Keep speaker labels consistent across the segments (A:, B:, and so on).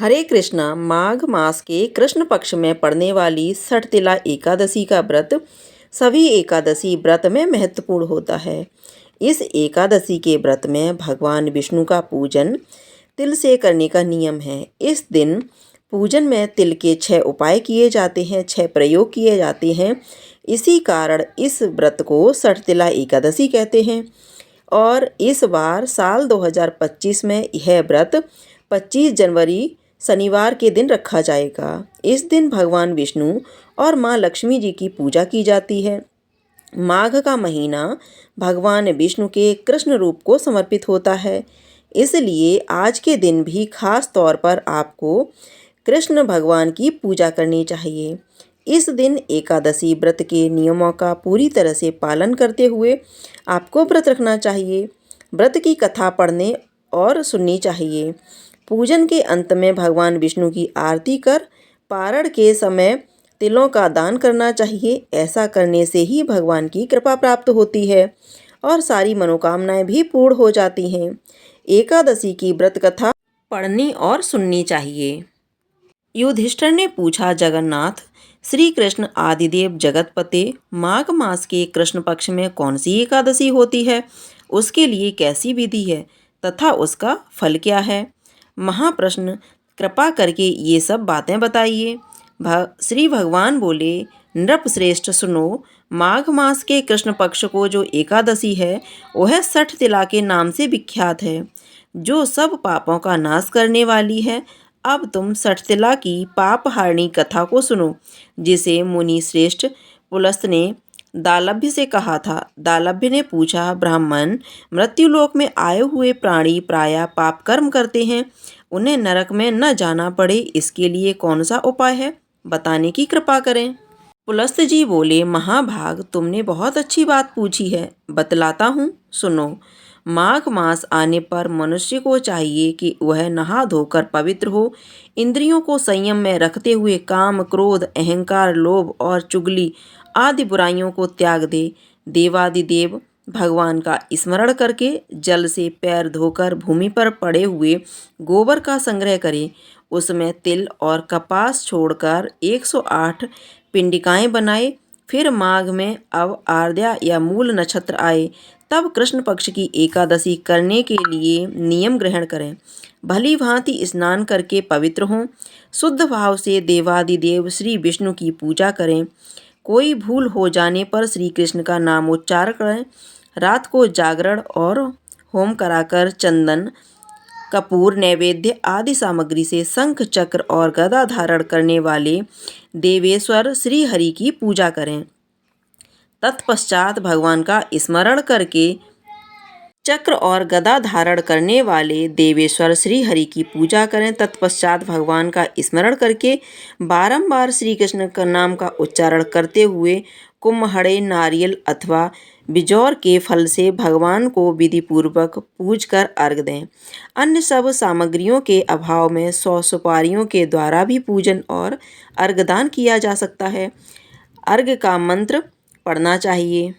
A: हरे कृष्णा। माघ मास के कृष्ण पक्ष में पड़ने वाली सठतिला एकादशी का व्रत सभी एकादशी व्रत में महत्वपूर्ण होता है। इस एकादशी के व्रत में भगवान विष्णु का पूजन तिल से करने का नियम है। इस दिन पूजन में तिल के 6 उपाय किए जाते हैं, 6 प्रयोग किए जाते हैं। इसी कारण इस व्रत को सठतिला एकादशी कहते हैं। और इस बार साल 2025 में यह व्रत 25 जनवरी शनिवार के दिन रखा जाएगा। इस दिन भगवान विष्णु और माँ लक्ष्मी जी की पूजा की जाती है। माघ का महीना भगवान विष्णु के कृष्ण रूप को समर्पित होता है, इसलिए आज के दिन भी खास तौर पर आपको कृष्ण भगवान की पूजा करनी चाहिए। इस दिन एकादशी व्रत के नियमों का पूरी तरह से पालन करते हुए आपको व्रत रखना चाहिए। व्रत की कथा पढ़ने और सुननी चाहिए। पूजन के अंत में भगवान विष्णु की आरती कर पारण के समय तिलों का दान करना चाहिए। ऐसा करने से ही भगवान की कृपा प्राप्त होती है और सारी मनोकामनाएं भी पूर्ण हो जाती हैं। एकादशी की व्रत कथा पढ़नी और सुननी चाहिए। युधिष्ठिर ने पूछा, जगन्नाथ, श्री कृष्ण आदिदेव जगतपते, माघ मास के कृष्ण पक्ष में कौन सी एकादशी होती है? उसके लिए कैसी विधि है तथा उसका फल क्या है? महाप्रश्न, कृपा करके ये सब बातें बताइए। श्री भगवान बोले, नृप श्रेष्ठ सुनो, माघ मास के कृष्ण पक्ष को जो एकादशी है वह सठतिला के नाम से विख्यात है, जो सब पापों का नाश करने वाली है। अब तुम सठतिला की पाप हारिणी कथा को सुनो, जिसे मुनि श्रेष्ठ पुलस्त ने दालभ्य से कहा था। दालभ्य ने पूछा, ब्राह्मण, मृत्युलोक में आए हुए प्राणी प्रायः पाप कर्म करते हैं, उन्हें नरक में न जाना पड़े, इसके लिए कौन सा उपाय है, बताने की कृपा करें। पुलस्त जी बोले, महाभाग, तुमने बहुत अच्छी बात पूछी है, बतलाता हूँ, सुनो। माघ मास आने पर मनुष्य को चाहिए कि वह नहा धोकर पवित्र हो, इंद्रियों को संयम में रखते हुए काम, क्रोध, अहंकार, लोभ और चुगली आदि बुराइयों को त्याग दे। देवादिदेव भगवान का स्मरण करके जल से पैर धोकर भूमि पर पड़े हुए गोबर का संग्रह करे। उसमें तिल और कपास छोड़कर 108 पिंडिकाएं बनाए। फिर माघ में अब आर्द्रा या मूल नक्षत्र आए तब कृष्ण पक्ष की एकादशी करने के लिए नियम ग्रहण करें। भली भांति स्नान करके पवित्र हों। शुद्ध भाव से देवादिदेव श्री विष्णु की पूजा करें। कोई भूल हो जाने पर श्री कृष्ण का नामोच्चारण करें। रात को जागरण और होम कराकर चंदन, कपूर, नैवेद्य आदि सामग्री से शंख, चक्र और गदा धारण करने वाले देवेश्वर श्री हरि की पूजा करें। तत्पश्चात भगवान का स्मरण करके चक्र और गदा धारण करने वाले देवेश्वर श्री हरि की पूजा करें। तत्पश्चात भगवान का स्मरण करके बारंबार श्री कृष्ण का नाम का उच्चारण करते हुए कुम्हड़े, नारियल अथवा बिजौर के फल से भगवान को विधि पूर्वक पूज कर अर्घ दें। अन्य सब सामग्रियों के अभाव में 100 सुपारियों के द्वारा भी पूजन और अर्घदान किया जा सकता है। अर्घ का मंत्र पढ़ना चाहिए।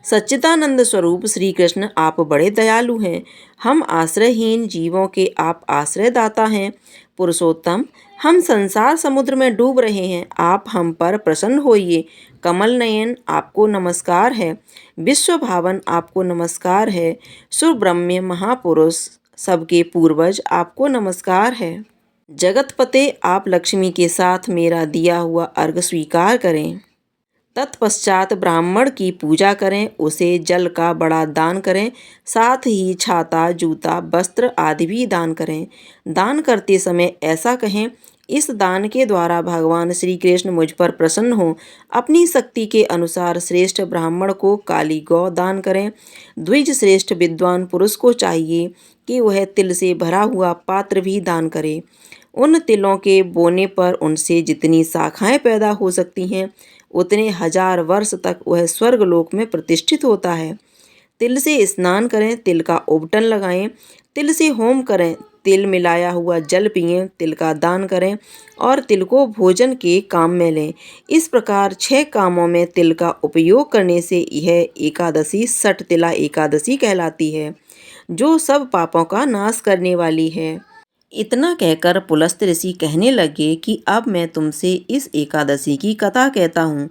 A: सच्चिदानंद स्वरूप श्री कृष्ण, आप बड़े दयालु हैं। हम आश्रयहीन जीवों के आप आश्रयदाता हैं। पुरुषोत्तम, हम संसार समुद्र में डूब रहे हैं, आप हम पर प्रसन्न होइए। कमल नयन, आपको नमस्कार है। विश्व भावन, आपको नमस्कार है। सुब्रह्मण्य महापुरुष, सबके पूर्वज, आपको नमस्कार है। जगतपते, आप लक्ष्मी के साथ मेरा दिया हुआ अर्घ स्वीकार करें। तत्पश्चात ब्राह्मण की पूजा करें, उसे जल का बड़ा दान करें, साथ ही छाता, जूता, वस्त्र आदि भी दान करें। दान करते समय ऐसा कहें, इस दान के द्वारा भगवान श्री कृष्ण मुझ पर प्रसन्न हो। अपनी शक्ति के अनुसार श्रेष्ठ ब्राह्मण को काली गौ दान करें। द्विज श्रेष्ठ विद्वान पुरुष को चाहिए कि वह तिल से भरा हुआ पात्र भी दान करे। उन तिलों के बोने पर उनसे जितनी शाखाएं पैदा हो सकती हैं, उतने 1000 वर्ष तक वह स्वर्गलोक में प्रतिष्ठित होता है। तिल से स्नान करें, तिल का उबटन लगाएं, तिल से होम करें, तिल मिलाया हुआ जल पिएं, तिल का दान करें और तिल को भोजन के काम में लें। इस प्रकार 6 कामों में तिल का उपयोग करने से यह एकादशी सठतिला एकादशी कहलाती है, जो सब पापों का नाश करने वाली है। इतना कहकर पुलस्त्य ऋषि कहने लगे कि अब मैं तुमसे इस एकादशी की कथा कहता हूँ।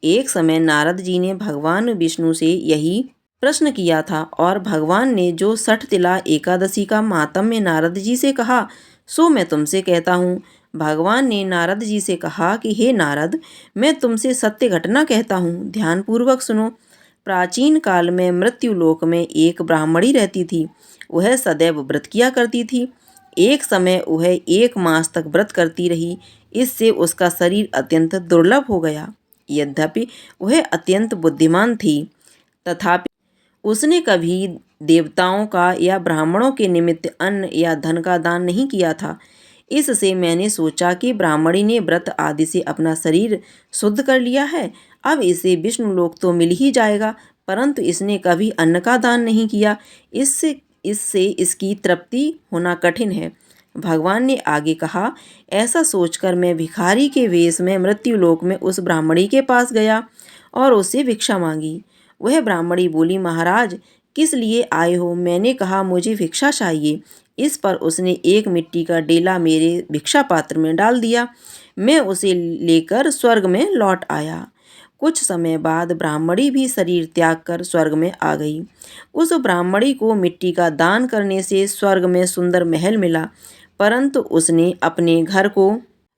A: एक समय नारद जी ने भगवान विष्णु से यही प्रश्न किया था और भगवान ने जो 60 तिला एकादशी का माहात्म्य नारद जी से कहा, सो मैं तुमसे कहता हूँ। भगवान ने नारद जी से कहा कि हे नारद, मैं तुमसे सत्य घटना कहता हूँ, ध्यानपूर्वक सुनो। प्राचीन काल में मृत्युलोक में एक ब्राह्मणी रहती थी। वह सदैव व्रत किया करती थी। एक समय वह 1 मास तक व्रत करती रही। इससे उसका शरीर अत्यंत दुर्लभ हो गया। यद्यपि वह अत्यंत बुद्धिमान थी, तथापि उसने कभी देवताओं का या ब्राह्मणों के निमित्त अन्न या धन का दान नहीं किया था। इससे मैंने सोचा कि ब्राह्मणी ने व्रत आदि से अपना शरीर शुद्ध कर लिया है, अब इसे विष्णु लोक तो मिल ही जाएगा, परंतु इसने कभी अन्न का दान नहीं किया। इससे इससे इसकी तृप्ति होना कठिन है। भगवान ने आगे कहा, ऐसा सोचकर मैं भिखारी के वेश में मृत्युलोक में उस ब्राह्मणी के पास गया और उससे भिक्षा मांगी। वह ब्राह्मणी बोली, महाराज, किस लिए आए हो? मैंने कहा, मुझे भिक्षा चाहिए। इस पर उसने एक मिट्टी का डेला मेरे भिक्षा पात्र में डाल दिया। मैं उसे लेकर स्वर्ग में लौट आया। कुछ समय बाद ब्राह्मणी भी शरीर त्याग कर स्वर्ग में आ गई। उस ब्राह्मणी को मिट्टी का दान करने से स्वर्ग में सुंदर महल मिला, परंतु उसने अपने घर को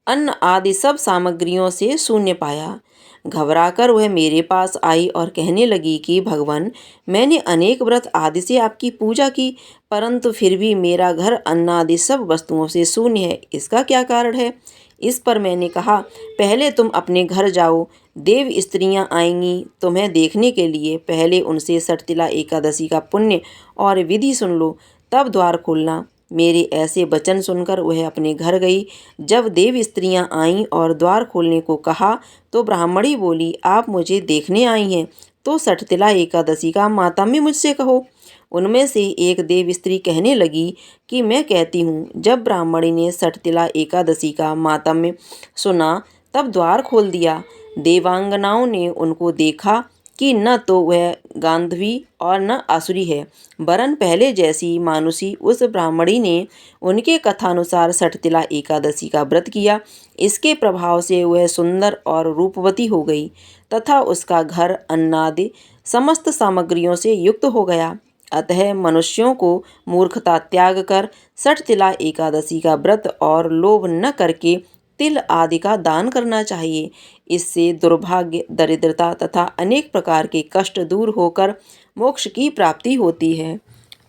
A: अन्न आदि सब सामग्रियों से शून्य पाया। घबराकर वह मेरे पास आई और कहने लगी कि भगवान, मैंने अनेक व्रत आदि से आपकी पूजा की, परंतु फिर भी मेरा घर अन्न आदि सब वस्तुओं से शून्य है। इसका क्या कारण है? इस पर मैंने कहा, पहले तुम अपने घर जाओ, देव स्त्रियां आएंगी तुम्हें देखने के लिए। पहले उनसे 60 तिला एकादशी का पुण्य और विधि सुन लो, तब द्वार खोलना। मेरे ऐसे वचन सुनकर वह अपने घर गई। जब देव स्त्रियां आईं और द्वार खोलने को कहा, तो ब्राह्मणी बोली, आप मुझे देखने आई हैं, तो 60 तिला एकादशी का माहात्म्य मुझसे कहो। उनमें से एक देव स्त्री कहने लगी कि मैं कहती हूँ। जब ब्राह्मणी ने 60 तिला एकादशी का माहात्म्य सुना, तब द्वार खोल दिया। देवांगनाओं ने उनको देखा कि न तो वह गांधवी और न आसुरी है, वरन पहले जैसी मानुषी। उस ब्राह्मणी ने उनके कथानुसार 60 तिला एकादशी का व्रत किया। इसके प्रभाव से वह सुंदर और रूपवती हो गई तथा उसका घर अन्नादि समस्त सामग्रियों से युक्त हो गया। अतः मनुष्यों को मूर्खता त्याग कर 60 तिला एकादशी का व्रत और लोभ न करके तिल आदि का दान करना चाहिए। इससे दुर्भाग्य, दरिद्रता तथा अनेक प्रकार के कष्ट दूर होकर मोक्ष की प्राप्ति होती है।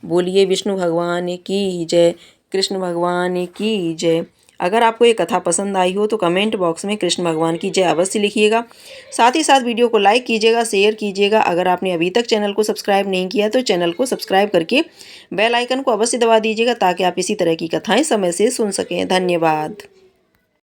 A: बोलिए विष्णु भगवान की जय, कृष्ण भगवान की जय। अगर आपको ये कथा पसंद आई हो तो कमेंट बॉक्स में कृष्ण भगवान की जय अवश्य लिखिएगा। साथ ही साथ वीडियो को लाइक कीजिएगा, शेयर कीजिएगा। अगर आपने अभी तक चैनल को सब्सक्राइब नहीं किया तो चैनल को सब्सक्राइब करके बेल आइकन को अवश्य दबा दीजिएगा, ताकि आप इसी तरह की कथाएं समय से सुन सकें। धन्यवाद।